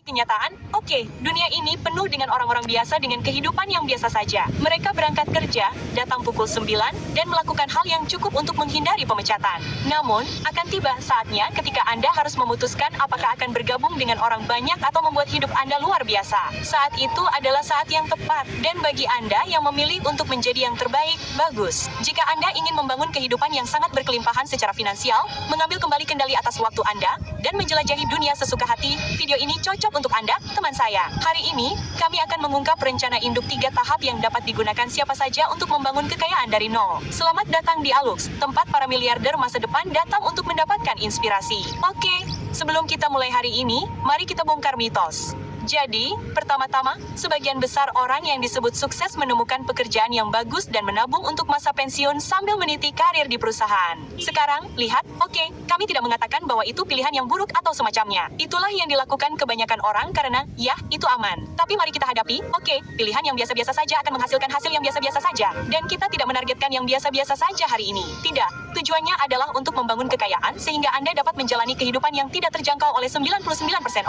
Kenyataan, oke, dunia ini penuh dengan orang-orang biasa dengan kehidupan yang biasa saja. Mereka berangkat kerja, datang pukul 9, dan melakukan hal yang cukup untuk menghindari pemecatan. Namun, akan tiba saatnya ketika Anda harus memutuskan apakah akan bergabung dengan orang banyak atau membuat hidup Anda luar biasa. Saat itu adalah saat yang tepat, dan bagi Anda yang memilih untuk menjadi yang terbaik, bagus. Jika Anda ingin membangun kehidupan yang sangat berkelimpahan secara finansial, mengambil kembali kendali atas waktu Anda, dan menjelajahi dunia sesuka hati, video ini cocok untuk Anda, teman saya. Hari ini, kami akan mengungkap rencana induk 3 tahap yang dapat digunakan siapa saja untuk membangun kekayaan dari nol. Selamat datang di Alux, tempat para miliarder masa depan datang untuk mendapatkan inspirasi. Oke, sebelum kita mulai hari ini, mari kita bongkar mitos. Jadi, pertama-tama, sebagian besar orang yang disebut sukses menemukan pekerjaan yang bagus dan menabung untuk masa pensiun sambil meniti karir di perusahaan. Sekarang, lihat, oke, kami tidak mengatakan bahwa itu pilihan yang buruk atau semacamnya. Itulah yang dilakukan kebanyakan orang karena, ya, itu aman. Tapi mari kita hadapi, oke, pilihan yang biasa-biasa saja akan menghasilkan hasil yang biasa-biasa saja. Dan kita tidak menargetkan yang biasa-biasa saja hari ini. Tidak, tujuannya adalah untuk membangun kekayaan sehingga Anda dapat menjalani kehidupan yang tidak terjangkau oleh 99%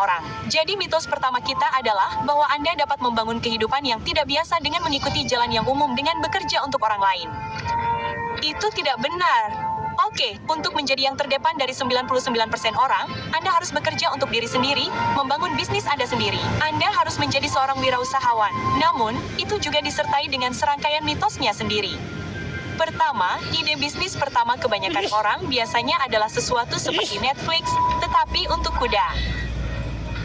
orang. Jadi mitos pertama kita adalah bahwa Anda dapat membangun kehidupan yang tidak biasa dengan mengikuti jalan yang umum dengan bekerja untuk orang lain. Itu tidak benar. Oke, untuk menjadi yang terdepan dari 99% orang, Anda harus bekerja untuk diri sendiri, membangun bisnis Anda sendiri. Anda harus menjadi seorang wirausahawan. Namun, itu juga disertai dengan serangkaian mitosnya sendiri. Pertama, ide bisnis pertama kebanyakan orang biasanya adalah sesuatu seperti Netflix, tetapi untuk kuda.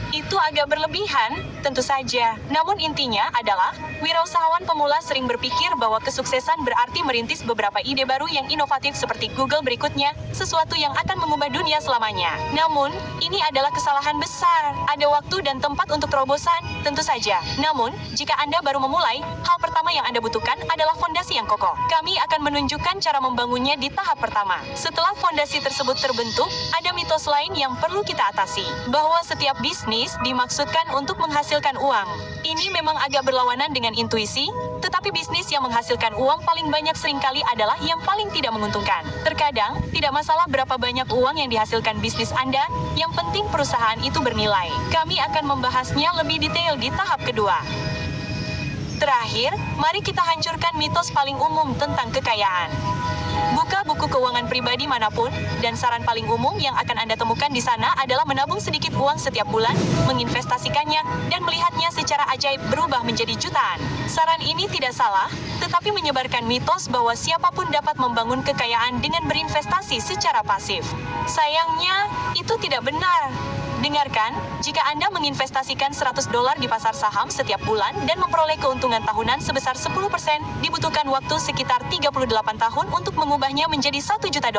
Itu agak berlebihan, tentu saja. Namun intinya adalah, wirausahawan pemula sering berpikir bahwa kesuksesan berarti merintis beberapa ide baru yang inovatif seperti Google berikutnya, sesuatu yang akan mengubah dunia selamanya. Namun, ini adalah kesalahan besar. Ada waktu dan tempat untuk terobosan, tentu saja. Namun, jika Anda baru memulai, hal pertama yang Anda butuhkan adalah fondasi yang kokoh. Kami akan menunjukkan cara membangunnya di tahap pertama. Setelah fondasi tersebut terbentuk, ada mitos lain yang perlu kita atasi, bahwa setiap bisnis dimaksudkan untuk menghasilkan uang. Ini memang agak berlawanan dengan intuisi, tetapi bisnis yang menghasilkan uang paling banyak seringkali adalah yang paling tidak menguntungkan. Terkadang, tidak masalah berapa banyak uang yang dihasilkan bisnis Anda, yang penting perusahaan itu bernilai. Kami akan membahasnya lebih detail di tahap kedua. Terakhir, mari kita hancurkan mitos paling umum tentang kekayaan. Buka buku keuangan pribadi manapun, dan saran paling umum yang akan Anda temukan di sana adalah menabung sedikit uang setiap bulan, menginvestasikannya, dan melihatnya secara ajaib berubah menjadi jutaan. Saran ini tidak salah, tetapi menyebarkan mitos bahwa siapapun dapat membangun kekayaan dengan berinvestasi secara pasif. Sayangnya, itu tidak benar. Dengarkan, jika Anda menginvestasikan $100 di pasar saham setiap bulan dan memperoleh keuntungan tahunan sebesar 10%, dibutuhkan waktu sekitar 38 tahun untuk mengubahnya menjadi $1 juta.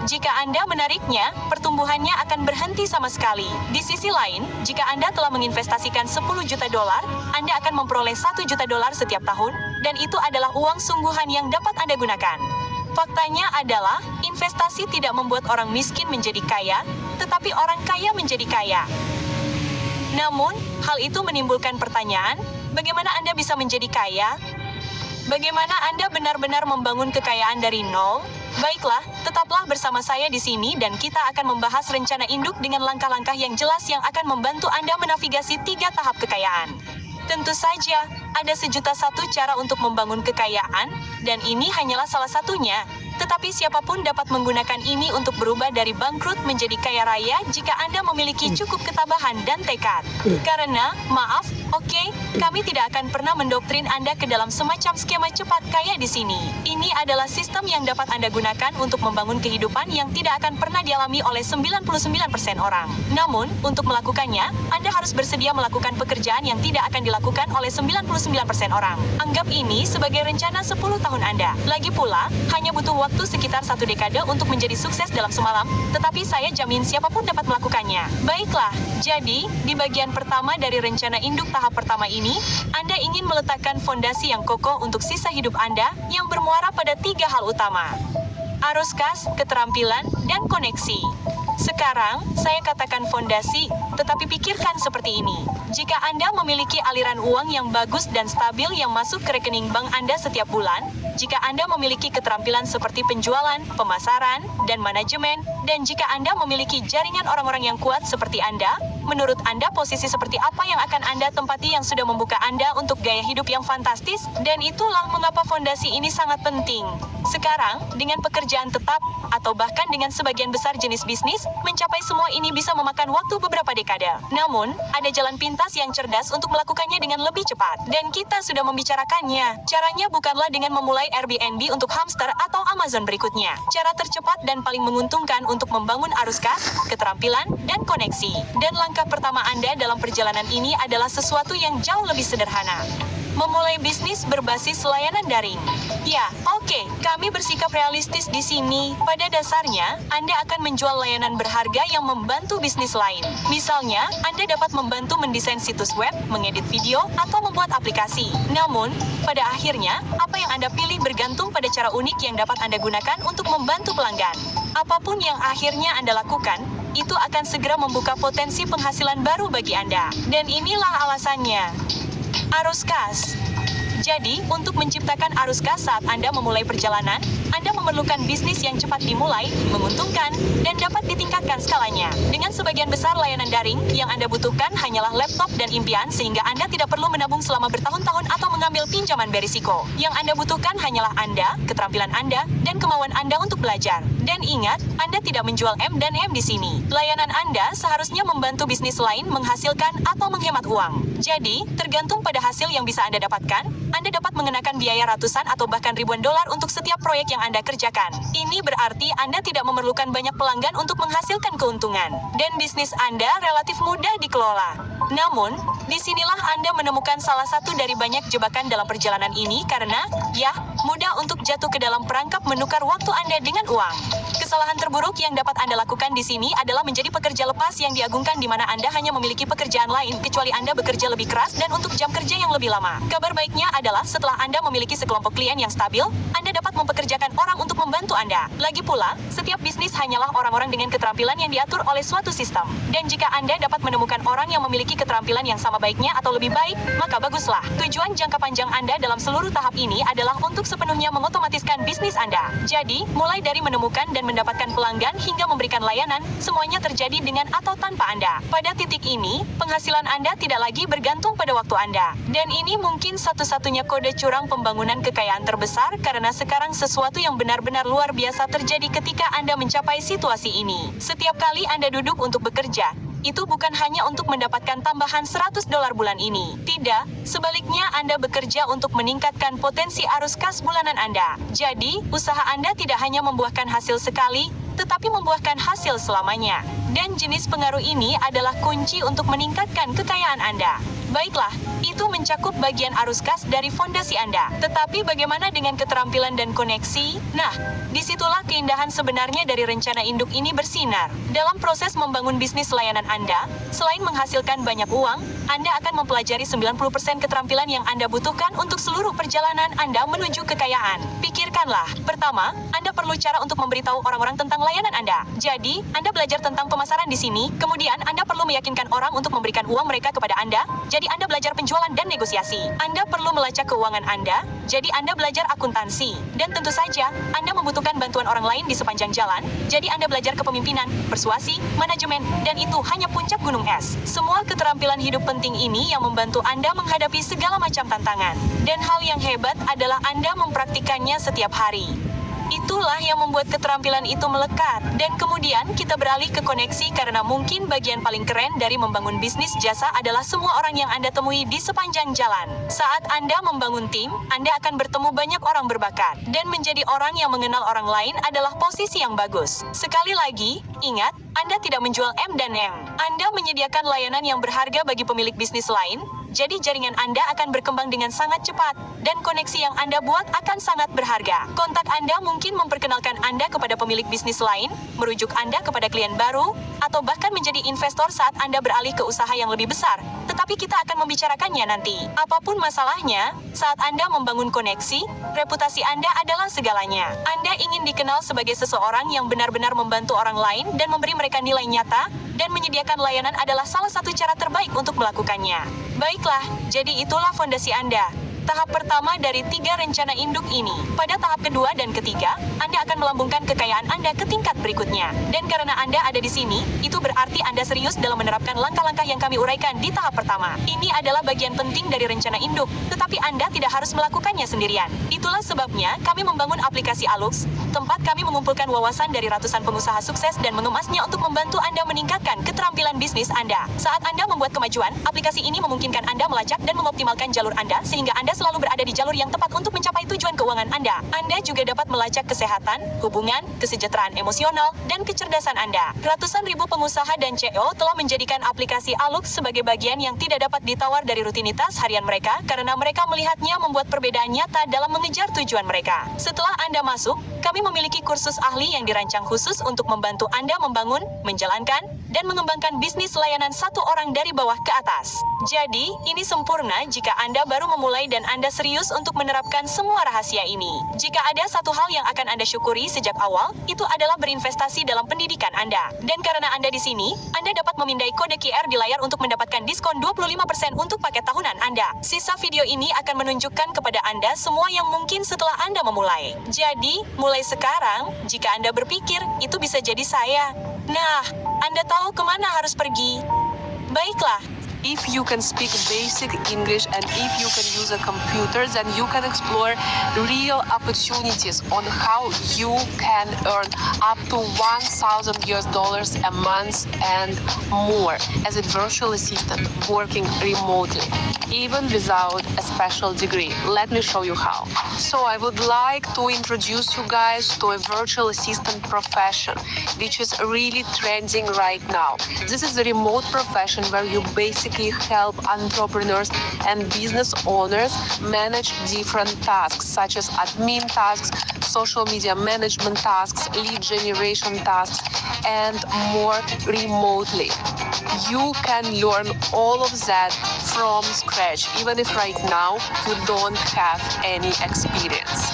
Jika Anda menariknya, pertumbuhannya akan berhenti sama sekali. Di sisi lain, jika Anda telah menginvestasikan $10 juta, Anda akan memperoleh $1 juta setiap tahun, dan itu adalah uang sungguhan yang dapat Anda gunakan. Faktanya adalah, investasi tidak membuat orang miskin menjadi kaya, tetapi orang kaya menjadi kaya. Namun, hal itu menimbulkan pertanyaan, bagaimana Anda bisa menjadi kaya? Bagaimana Anda benar-benar membangun kekayaan dari nol? Baiklah, tetaplah bersama saya di sini dan kita akan membahas rencana induk dengan langkah-langkah yang jelas yang akan membantu Anda menavigasi 3 tahap kekayaan. Tentu saja, ada 1.000.001 cara untuk membangun kekayaan, dan ini hanyalah salah satunya. Tetapi siapapun dapat menggunakan ini untuk berubah dari bangkrut menjadi kaya raya jika Anda memiliki cukup ketabahan dan tekad. Karena, maaf, oke, kami tidak akan pernah mendoktrin Anda ke dalam semacam skema cepat kaya di sini. Ini adalah sistem yang dapat Anda gunakan untuk membangun kehidupan yang tidak akan pernah dialami oleh 99% orang. Namun, untuk melakukannya, Anda harus bersedia melakukan pekerjaan yang tidak akan dilakukan oleh 99% orang. Anggap ini sebagai rencana 10 tahun Anda. Lagi pula, hanya butuh waktu sekitar 1 dekade untuk menjadi sukses dalam semalam, tetapi saya jamin siapapun dapat melakukannya. Baiklah, jadi, di bagian pertama dari rencana induk tahap pertama ini, Anda ingin meletakkan fondasi yang kokoh untuk sisa hidup Anda yang bermuara pada 3 hal utama. Arus kas, keterampilan, dan koneksi. Sekarang, saya katakan fondasi, Tetapi pikirkan seperti ini. Jika Anda memiliki aliran uang yang bagus dan stabil yang masuk ke rekening bank Anda setiap bulan, jika Anda memiliki keterampilan seperti penjualan, pemasaran, dan manajemen, dan jika Anda memiliki jaringan orang-orang yang kuat seperti Anda, menurut Anda posisi seperti apa yang akan Anda tempati yang sudah membuka Anda untuk gaya hidup yang fantastis? Dan itulah mengapa fondasi ini sangat penting. Sekarang, dengan pekerjaan tetap, atau bahkan dengan sebagian besar jenis bisnis, mencapai semua ini bisa memakan waktu beberapa dekade. Namun, ada jalan pintas yang cerdas untuk melakukannya dengan lebih cepat. Dan kita sudah membicarakannya. Caranya bukanlah dengan memulai Airbnb untuk hamster atau Amazon berikutnya. Cara tercepat dan paling menguntungkan untuk membangun arus kas, keterampilan, dan koneksi. Dan langkah pertama Anda dalam perjalanan ini adalah sesuatu yang jauh lebih sederhana. Memulai bisnis berbasis layanan daring. Ya, oke, kami bersikap realistis di sini. Pada dasarnya, Anda akan menjual layanan berharga yang membantu bisnis lain. Misalnya, Anda dapat membantu mendesain situs web, mengedit video, atau membuat aplikasi. Namun, pada akhirnya, apa yang Anda pilih bergantung pada cara unik yang dapat Anda gunakan untuk membantu pelanggan. Apapun yang akhirnya Anda lakukan, itu akan segera membuka potensi penghasilan baru bagi Anda. Dan inilah alasannya. Arus kas. Jadi, untuk menciptakan arus kas saat Anda memulai perjalanan, Anda memerlukan bisnis yang cepat dimulai, menguntungkan, dan dapat ditingkatkan skalanya. Dengan sebagian besar layanan daring, yang Anda butuhkan hanyalah laptop dan impian sehingga Anda tidak perlu menabung selama bertahun-tahun atau mengambil pinjaman berisiko. Yang Anda butuhkan hanyalah Anda, keterampilan Anda, dan kemauan Anda untuk belajar. Dan ingat, Anda tidak menjual M dan M di sini. Layanan Anda seharusnya membantu bisnis lain menghasilkan atau menghemat uang. Jadi, tergantung pada hasil yang bisa Anda dapatkan, Anda dapat mengenakan biaya ratusan atau bahkan ribuan dolar untuk setiap proyek yang Anda kerjakan. Ini berarti Anda tidak memerlukan banyak pelanggan untuk menghasilkan keuntungan. Dan bisnis Anda relatif mudah dikelola. Namun, disinilah Anda menemukan salah satu dari banyak jebakan dalam perjalanan ini karena, ya, mudah untuk jatuh ke dalam perangkap menukar waktu Anda dengan uang. Kesalahan terburuk yang dapat Anda lakukan di sini adalah menjadi pekerja lepas yang diagungkan di mana Anda hanya memiliki pekerjaan lain kecuali Anda bekerja lebih keras dan untuk jam kerja yang lebih lama. Kabar baiknya adalah setelah Anda memiliki sekelompok klien yang stabil, Anda dapat mempekerjakan orang untuk membantu Anda. Lagi pula, setiap bisnis hanyalah orang-orang dengan keterampilan yang diatur oleh suatu sistem. Dan jika Anda dapat menemukan orang yang memiliki keterampilan yang sama baiknya atau lebih baik, maka baguslah. Tujuan jangka panjang Anda dalam seluruh tahap ini adalah untuk sepenuhnya mengotomatiskan bisnis Anda. Jadi, mulai dari menemukan dan mendapatkan pelanggan hingga memberikan layanan, semuanya terjadi dengan atau tanpa Anda. Pada titik ini, penghasilan Anda tidak lagi bergantung pada waktu Anda. Dan ini mungkin satu-satunya kode curang pembangunan kekayaan terbesar karena sekarang sesuatu yang benar-benar luar biasa terjadi ketika Anda mencapai situasi ini. Setiap kali Anda duduk untuk bekerja, itu bukan hanya untuk mendapatkan tambahan $100 bulan ini. Tidak, sebaliknya Anda bekerja untuk meningkatkan potensi arus kas bulanan Anda. Jadi, usaha Anda tidak hanya membuahkan hasil sekali, tetapi membuahkan hasil selamanya. Dan jenis pengaruh ini adalah kunci untuk meningkatkan kekayaan Anda. Baiklah, itu mencakup bagian arus kas dari fondasi Anda. Tetapi bagaimana dengan keterampilan dan koneksi? Nah, disitulah keindahan sebenarnya dari rencana induk ini bersinar. Dalam proses membangun bisnis layanan Anda, selain menghasilkan banyak uang, Anda akan mempelajari 90% keterampilan yang Anda butuhkan untuk seluruh perjalanan Anda menuju kekayaan. Pikirkanlah, pertama, Anda perlu cara untuk memberitahu orang-orang tentang layanan Anda. Jadi, Anda belajar tentang pemasaran di sini, kemudian Anda perlu meyakinkan orang untuk memberikan uang mereka kepada Anda, jadi Anda belajar penjualan dan negosiasi. Anda perlu melacak keuangan Anda, jadi Anda belajar akuntansi. Dan tentu saja, Anda membutuhkan bantuan orang lain di sepanjang jalan, jadi Anda belajar kepemimpinan, persuasi, manajemen, dan itu hanya puncak gunung es. Semua keterampilan hidup penting ini yang membantu Anda menghadapi segala macam tantangan. Dan hal yang hebat adalah Anda mempraktikannya setiap hari. Itulah yang membuat keterampilan itu melekat. Dan kemudian kita beralih ke koneksi karena mungkin bagian paling keren dari membangun bisnis jasa adalah semua orang yang Anda temui di sepanjang jalan. Saat Anda membangun tim, Anda akan bertemu banyak orang berbakat. Dan menjadi orang yang mengenal orang lain adalah posisi yang bagus. Sekali lagi, ingat, Anda tidak menjual M dan M. Anda menyediakan layanan yang berharga bagi pemilik bisnis lain, Jadi jaringan Anda akan berkembang dengan sangat cepat, dan koneksi yang Anda buat akan sangat berharga. Kontak Anda mungkin memperkenalkan Anda kepada pemilik bisnis lain, merujuk Anda kepada klien baru, atau bahkan menjadi investor saat Anda beralih ke usaha yang lebih besar. Tetapi kita akan membicarakannya nanti. Apapun masalahnya, saat Anda membangun koneksi, reputasi Anda adalah segalanya. Anda ingin dikenal sebagai seseorang yang benar-benar membantu orang lain dan memberi mereka nilai nyata, dan menyediakan layanan adalah salah satu cara terbaik untuk melakukannya. Baiklah, jadi itulah fondasi Anda. Tahap pertama dari 3 rencana induk ini. Pada tahap kedua dan ketiga, Anda akan melambungkan kekayaan Anda ke tingkat berikutnya. Dan karena Anda ada di sini, itu berarti Anda serius dalam menerapkan langkah-langkah yang kami uraikan di tahap pertama. Ini adalah bagian penting dari rencana induk, tetapi Anda tidak harus melakukannya sendirian. Itulah sebabnya kami membangun aplikasi Alux, tempat kami mengumpulkan wawasan dari ratusan pengusaha sukses dan mengemasnya untuk membantu Anda meningkatkan keterampilan bisnis Anda. Saat Anda membuat kemajuan, aplikasi ini memungkinkan Anda melacak dan mengoptimalkan jalur Anda sehingga Anda selalu berada di jalur yang tepat untuk mencapai tujuan keuangan Anda. Anda juga dapat melacak kesehatan, hubungan, kesejahteraan emosional, dan kecerdasan Anda. Ratusan ribu pengusaha dan CEO telah menjadikan aplikasi Alux sebagai bagian yang tidak dapat ditawar dari rutinitas harian mereka karena mereka melihatnya membuat perbedaan nyata dalam mengejar tujuan mereka. Setelah Anda masuk, kami memiliki kursus ahli yang dirancang khusus untuk membantu Anda membangun, menjalankan, dan mengembangkan bisnis layanan satu orang dari bawah ke atas. Jadi, ini sempurna jika Anda baru memulai dan Anda serius untuk menerapkan semua rahasia ini. Jika ada satu hal yang akan Anda syukuri sejak awal, itu adalah berinvestasi dalam pendidikan Anda. Dan karena Anda di sini, Anda dapat memindai kode QR di layar untuk mendapatkan diskon 25% untuk paket tahunan Anda. Sisa video ini akan menunjukkan kepada Anda semua yang mungkin setelah Anda memulai. Jadi, mulai sekarang, jika Anda berpikir, itu bisa jadi saya. Nah, Anda tahu kemana harus pergi. Baiklah. If you can speak basic English and if you can use a computer, then you can explore real opportunities on how you can earn up to $1,000 a month and more as a virtual assistant working remotely, even without a special degree. Let me show you how. So I would like to introduce you guys to a virtual assistant profession, which is really trending right now. This is a remote profession where you basically help entrepreneurs and business owners manage different tasks such as admin tasks, social media management tasks, lead generation tasks, and more remotely. You can learn all of that from scratch, even if right now you don't have any experience.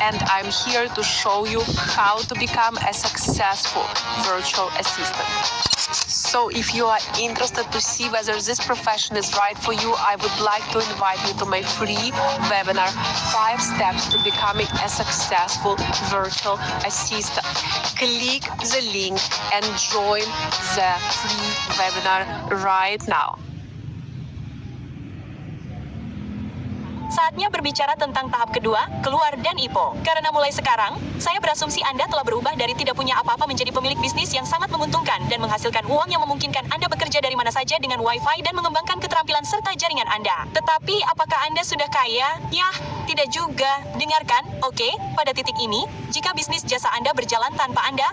And I'm here to show you how to become a successful virtual assistant. So if you are interested to see whether this profession is right for you, I would like to invite you to my free webinar, 5 Steps to Becoming a Successful Virtual Assistant. Click the link and join the free webinar right now. Saatnya berbicara tentang tahap kedua, keluar dan IPO. Karena mulai sekarang, saya berasumsi Anda telah berubah dari tidak punya apa-apa menjadi pemilik bisnis yang sangat menguntungkan dan menghasilkan uang yang memungkinkan Anda bekerja dari mana saja dengan Wi-Fi dan mengembangkan keterampilan serta jaringan Anda. Tetapi, apakah Anda sudah kaya? Yah, tidak juga. Dengarkan, oke, pada titik ini, jika bisnis jasa Anda berjalan tanpa Anda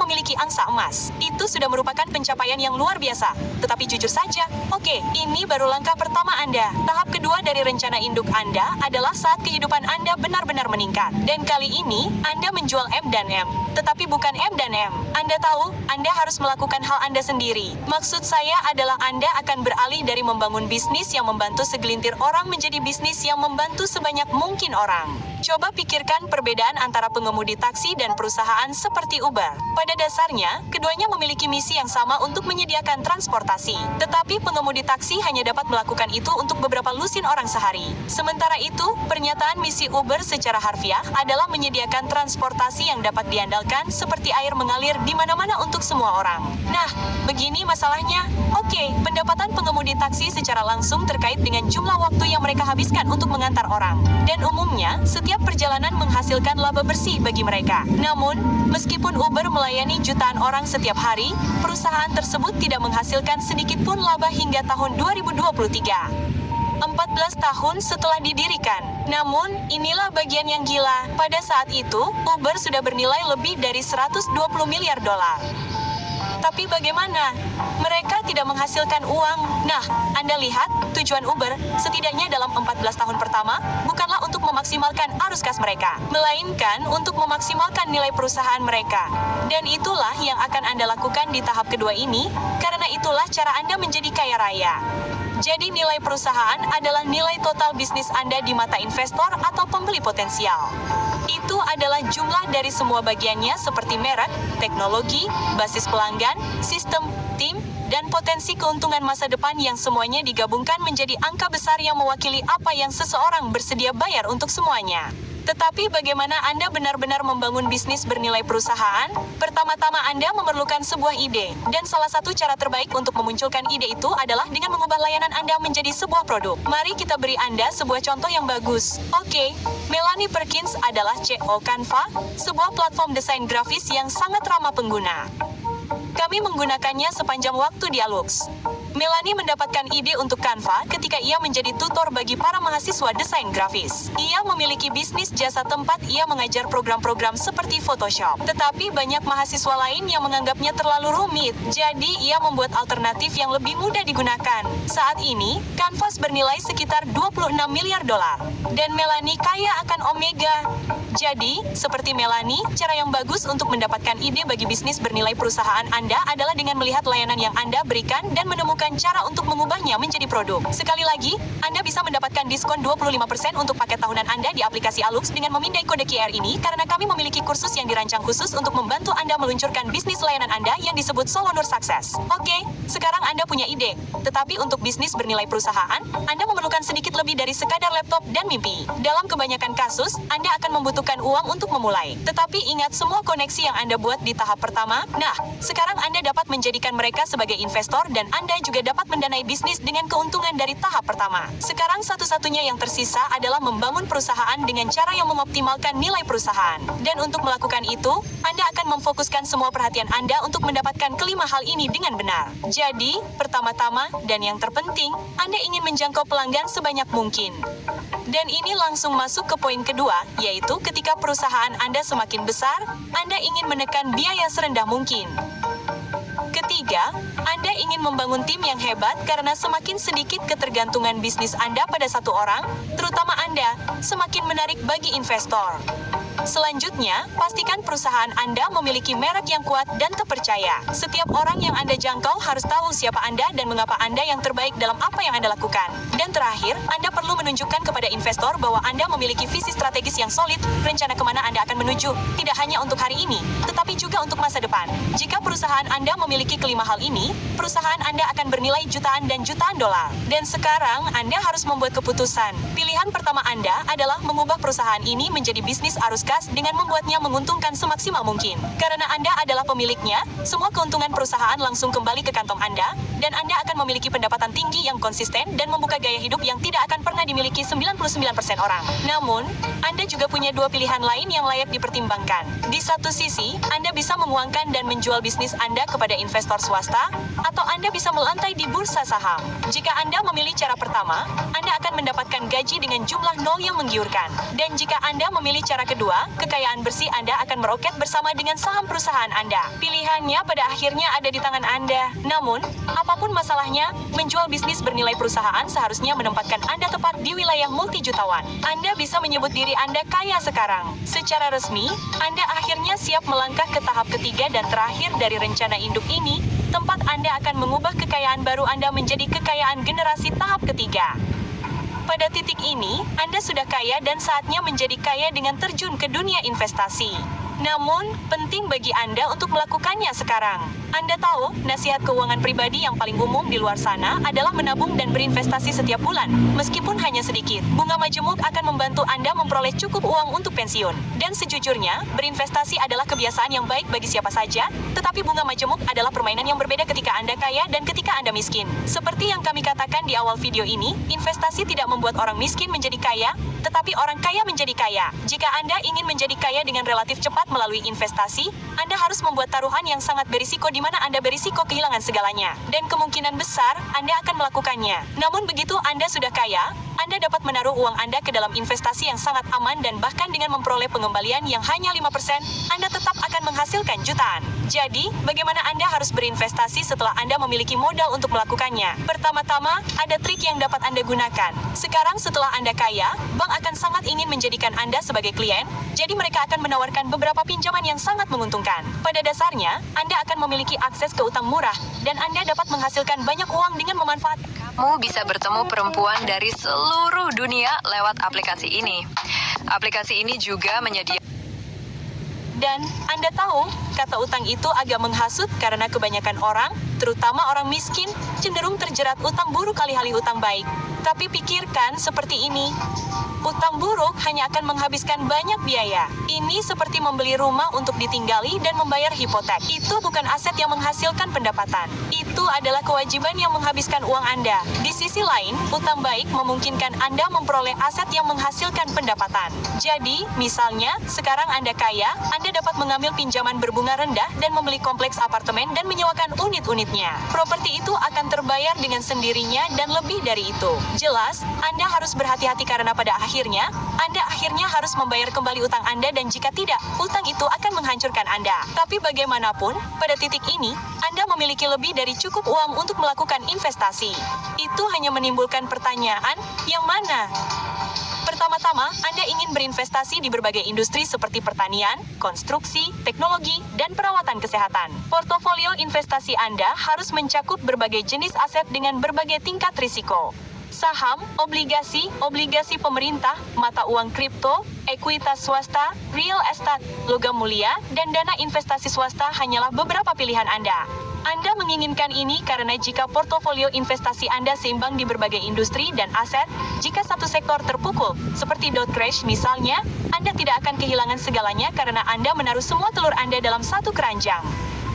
memiliki angsa emas. Itu sudah merupakan pencapaian yang luar biasa. Tetapi jujur saja, oke, ini baru langkah pertama Anda. Tahap kedua dari rencana induk Anda adalah saat kehidupan Anda benar-benar meningkat. Dan kali ini, Anda menjual M dan M. Tetapi bukan M dan M. Anda tahu, Anda harus melakukan hal Anda sendiri. Maksud saya adalah Anda akan beralih dari membangun bisnis yang membantu segelintir orang menjadi bisnis yang membantu sebanyak mungkin orang. Coba pikirkan perbedaan antara pengemudi taksi dan perusahaan seperti Uber. Pada dasarnya, keduanya memiliki misi yang sama untuk menyediakan transportasi. Tetapi pengemudi taksi hanya dapat melakukan itu untuk beberapa lusin orang sehari. Sementara itu, pernyataan misi Uber secara harfiah adalah menyediakan transportasi yang dapat diandalkan seperti air mengalir di mana-mana untuk semua orang. Nah, begini masalahnya. Oke, pendapatan pengemudi taksi secara langsung terkait dengan jumlah waktu yang mereka habiskan untuk mengantar orang. Dan umumnya, setiap perjalanan menghasilkan laba bersih bagi mereka. Namun, meskipun Uber melayani jutaan orang setiap hari, perusahaan tersebut tidak menghasilkan sedikit pun laba hingga tahun 2023. 14 tahun setelah didirikan. Namun, inilah bagian yang gila. Pada saat itu, Uber sudah bernilai lebih dari $120 miliar. Tapi bagaimana? Mereka tidak menghasilkan uang. Nah, Anda lihat, tujuan Uber, setidaknya dalam 14 tahun pertama, bukanlah untuk memaksimalkan arus kas mereka, melainkan untuk memaksimalkan nilai perusahaan mereka. Dan itulah yang akan Anda lakukan di tahap kedua ini, karena itulah cara Anda menjadi kaya raya. Jadi nilai perusahaan adalah nilai total bisnis Anda di mata investor atau pembeli potensial. Itu adalah jumlah dari semua bagiannya seperti merek, teknologi, basis pelanggan, sistem, tim, dan potensi keuntungan masa depan yang semuanya digabungkan menjadi angka besar yang mewakili apa yang seseorang bersedia bayar untuk semuanya. Tetapi bagaimana Anda benar-benar membangun bisnis bernilai perusahaan? Pertama-tama Anda memerlukan sebuah ide, dan salah satu cara terbaik untuk memunculkan ide itu adalah dengan mengubah layanan Anda menjadi sebuah produk. Mari kita beri Anda sebuah contoh yang bagus. Oke, Melanie Perkins adalah CEO Canva, sebuah platform desain grafis yang sangat ramah pengguna. Kami menggunakannya sepanjang waktu di Alux. Melanie mendapatkan ide untuk Canva ketika ia menjadi tutor bagi para mahasiswa desain grafis. Ia memiliki bisnis jasa tempat ia mengajar program-program seperti Photoshop. Tetapi banyak mahasiswa lain yang menganggapnya terlalu rumit, jadi ia membuat alternatif yang lebih mudah digunakan. Saat ini, Canvas bernilai sekitar 26 miliar dolar. Dan Melanie kaya akan Omega. Jadi, seperti Melanie, cara yang bagus untuk mendapatkan ide bagi bisnis bernilai perusahaan Anda adalah dengan melihat layanan yang Anda berikan dan menemukan cara untuk mengubahnya menjadi produk. Sekali lagi, Anda bisa mendapatkan diskon 25% untuk paket tahunan Anda di aplikasi Alux dengan memindai kode QR ini karena kami memiliki kursus yang dirancang khusus untuk membantu Anda meluncurkan bisnis layanan Anda yang disebut Solonur Success. Oke, sekarang Anda punya ide. Tetapi untuk bisnis bernilai perusahaan, Anda memerlukan sedikit lebih dari sekadar laptop dan mimpi. Dalam kebanyakan kasus, Anda akan membutuhkan uang untuk memulai. Tetapi ingat semua koneksi yang Anda buat di tahap pertama. Nah, sekarang Anda dapat menjadikan mereka sebagai investor dan Anda juga dapat mendanai bisnis dengan keuntungan dari tahap pertama. Sekarang satu-satunya yang tersisa adalah membangun perusahaan dengan cara yang mengoptimalkan nilai perusahaan. Dan untuk melakukan itu, Anda akan memfokuskan semua perhatian Anda untuk mendapatkan kelima hal ini dengan benar. Jadi, pertama-tama, dan yang terpenting, Anda ingin menjangkau pelanggan sebanyak mungkin. Dan ini langsung masuk ke poin kedua, yaitu ketika perusahaan Anda semakin besar, Anda ingin menekan biaya serendah mungkin. Ketiga, Anda ingin membangun tim yang hebat karena semakin sedikit ketergantungan bisnis Anda pada satu orang, terutama Anda, semakin menarik bagi investor. Selanjutnya, pastikan perusahaan Anda memiliki merek yang kuat dan terpercaya. Setiap orang yang Anda jangkau harus tahu siapa Anda dan mengapa Anda yang terbaik dalam apa yang Anda lakukan. Dan terakhir, Anda perlu menunjukkan kepada investor bahwa Anda memiliki visi strategis yang solid, rencana kemana Anda akan menuju, tidak hanya untuk hari ini, tetapi juga untuk masa depan. Jika perusahaan Anda memiliki kelima hal ini, perusahaan Anda akan bernilai jutaan dan jutaan dolar. Dan sekarang, Anda harus membuat keputusan. Pilihan pertama Anda adalah mengubah perusahaan ini menjadi bisnis arus kas dengan membuatnya menguntungkan semaksimal mungkin. Karena Anda adalah pemiliknya, semua keuntungan perusahaan langsung kembali ke kantong Anda, dan Anda akan memiliki pendapatan tinggi yang konsisten dan membuka gaya hidup yang tidak akan pernah dimiliki 99% orang. Namun, Anda juga punya dua pilihan lain yang layak dipertimbangkan. Di satu sisi, Anda bisa menguangkan dan menjual bisnis Anda kepada investor swasta, atau Anda bisa melantai di bursa saham. Jika Anda memilih cara pertama, Anda akan mendapatkan gaji dengan jumlah nol yang menggiurkan. Dan jika Anda memilih cara kedua, kekayaan bersih Anda akan meroket bersama dengan saham perusahaan Anda. Pilihannya pada akhirnya ada di tangan Anda. Namun, apapun masalahnya, menjual bisnis bernilai perusahaan seharusnya menempatkan Anda tepat di wilayah multijutawan. Anda bisa menyebut diri Anda kaya sekarang. Secara resmi, Anda akhirnya siap melangkah ke tahap ketiga dan terakhir dari rencana induk ini, tempat Anda akan mengubah kekayaan baru Anda menjadi kekayaan generasi tahap ketiga. Pada titik ini, Anda sudah kaya dan saatnya menjadi kaya dengan terjun ke dunia investasi. Namun, penting bagi Anda untuk melakukannya sekarang. Anda tahu, nasihat keuangan pribadi yang paling umum di luar sana adalah menabung dan berinvestasi setiap bulan, meskipun hanya sedikit. Bunga majemuk akan membantu Anda memperoleh cukup uang untuk pensiun. Dan sejujurnya, berinvestasi adalah kebiasaan yang baik bagi siapa saja, tetapi bunga majemuk adalah permainan yang berbeda ketika Anda kaya dan ketika Anda miskin. Seperti yang kami katakan di awal video ini, investasi tidak membuat orang miskin menjadi kaya, tetapi orang kaya menjadi kaya. Jika Anda ingin menjadi kaya dengan relatif cepat melalui investasi, Anda harus membuat taruhan yang sangat berisiko di mana Anda berisiko kehilangan segalanya. Dan kemungkinan besar, Anda akan melakukannya. Namun begitu Anda sudah kaya, Anda dapat menaruh uang Anda ke dalam investasi yang sangat aman dan bahkan dengan memperoleh pengembalian yang hanya 5%, Anda tetap akan menghasilkan jutaan. Jadi, bagaimana Anda harus berinvestasi setelah Anda memiliki modal untuk melakukannya? Pertama-tama, ada trik yang dapat Anda gunakan. Sekarang setelah Anda kaya, bank akan sangat ingin menjadikan Anda sebagai klien, jadi mereka akan menawarkan beberapa pinjaman yang sangat menguntungkan. Pada dasarnya, Anda akan memiliki akses ke utang murah, dan Anda dapat menghasilkan banyak uang dengan memanfaatkan. Kamu bisa bertemu perempuan dari seluruh dunia lewat aplikasi ini. Aplikasi ini juga menyediakan Dan, Anda tahu, kata utang itu agak menghasut karena kebanyakan orang, terutama orang miskin, cenderung terjerat utang buruk alih-alih utang baik. Tapi pikirkan seperti ini. Utang buruk hanya akan menghabiskan banyak biaya. Ini seperti membeli rumah untuk ditinggali dan membayar hipotek. Itu bukan aset yang menghasilkan pendapatan. Itu adalah kewajiban yang menghabiskan uang Anda. Di sisi lain, utang baik memungkinkan Anda memperoleh aset yang menghasilkan pendapatan. Jadi, misalnya, sekarang Anda kaya, Anda dapat mengambil pinjaman berbunga rendah dan membeli kompleks apartemen dan menyewakan unit-unitnya. Properti itu akan terbayar dengan sendirinya dan lebih dari itu. Jelas, Anda harus berhati-hati karena pada akhirnya, Anda akhirnya harus membayar kembali utang Anda dan jika tidak, utang itu akan menghancurkan Anda. Tapi bagaimanapun, pada titik ini, Anda memiliki lebih dari cukup uang untuk melakukan investasi. Itu hanya menimbulkan pertanyaan, yang mana? Pertama-tama, Anda ingin berinvestasi di berbagai industri seperti pertanian, konstruksi, teknologi, dan perawatan kesehatan. Portofolio investasi Anda harus mencakup berbagai jenis aset dengan berbagai tingkat risiko. Saham, obligasi pemerintah, mata uang kripto, ekuitas swasta, real estate, logam mulia, dan dana investasi swasta hanyalah beberapa pilihan Anda. Anda menginginkan ini karena jika portofolio investasi Anda seimbang di berbagai industri dan aset, jika satu sektor terpukul, seperti dot crash misalnya, Anda tidak akan kehilangan segalanya karena Anda menaruh semua telur Anda dalam satu keranjang.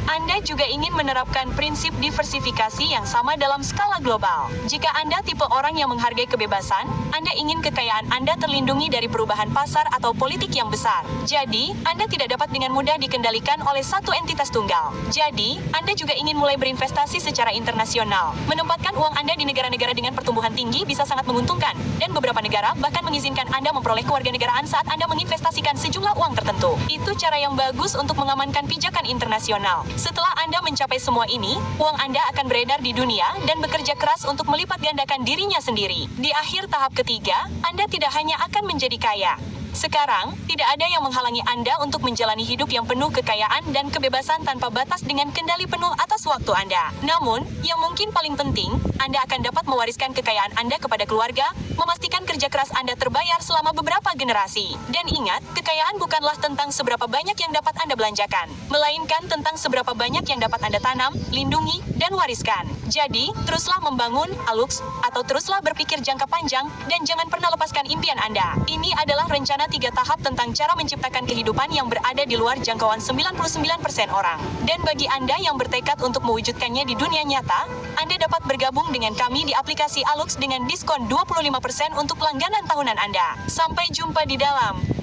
Anda juga ingin menerapkan prinsip diversifikasi yang sama dalam skala global. Jika Anda tipe orang yang menghargai kebebasan, Anda ingin kekayaan Anda terlindungi dari perubahan pasar atau politik yang besar. Jadi, Anda tidak dapat dengan mudah dikendalikan oleh satu entitas tunggal. Jadi, Anda juga ingin mulai berinvestasi secara internasional. Menempatkan uang Anda di negara-negara dengan pertumbuhan tinggi bisa sangat menguntungkan, dan beberapa negara bahkan mengizinkan Anda memperoleh kewarganegaraan saat Anda menginvestasikan sejumlah uang tertentu. Itu cara yang bagus untuk mengamankan pijakan internasional. Setelah Anda mencapai semua ini, uang Anda akan beredar di dunia dan bekerja keras untuk melipat gandakan dirinya sendiri. Di akhir tahap ketiga, Anda tidak hanya akan menjadi kaya. Sekarang, tidak ada yang menghalangi Anda untuk menjalani hidup yang penuh kekayaan dan kebebasan tanpa batas dengan kendali penuh atas waktu Anda. Namun, yang mungkin paling penting, Anda akan dapat mewariskan kekayaan Anda kepada keluarga, memastikan kerja keras Anda terbayar selama beberapa generasi. Dan ingat, kekayaan bukanlah tentang seberapa banyak yang dapat Anda belanjakan, melainkan tentang seberapa banyak yang dapat Anda tanam, lindungi, dan wariskan. Jadi, teruslah membangun, Alux, atau teruslah berpikir jangka panjang, dan jangan pernah lepaskan impian Anda. Ini adalah rencana 3 tahap tentang cara menciptakan kehidupan yang berada di luar jangkauan 99% orang. Dan bagi Anda yang bertekad untuk mewujudkannya di dunia nyata, Anda dapat bergabung dengan kami di aplikasi Alux dengan diskon 25% untuk langganan tahunan Anda. Sampai jumpa di dalam.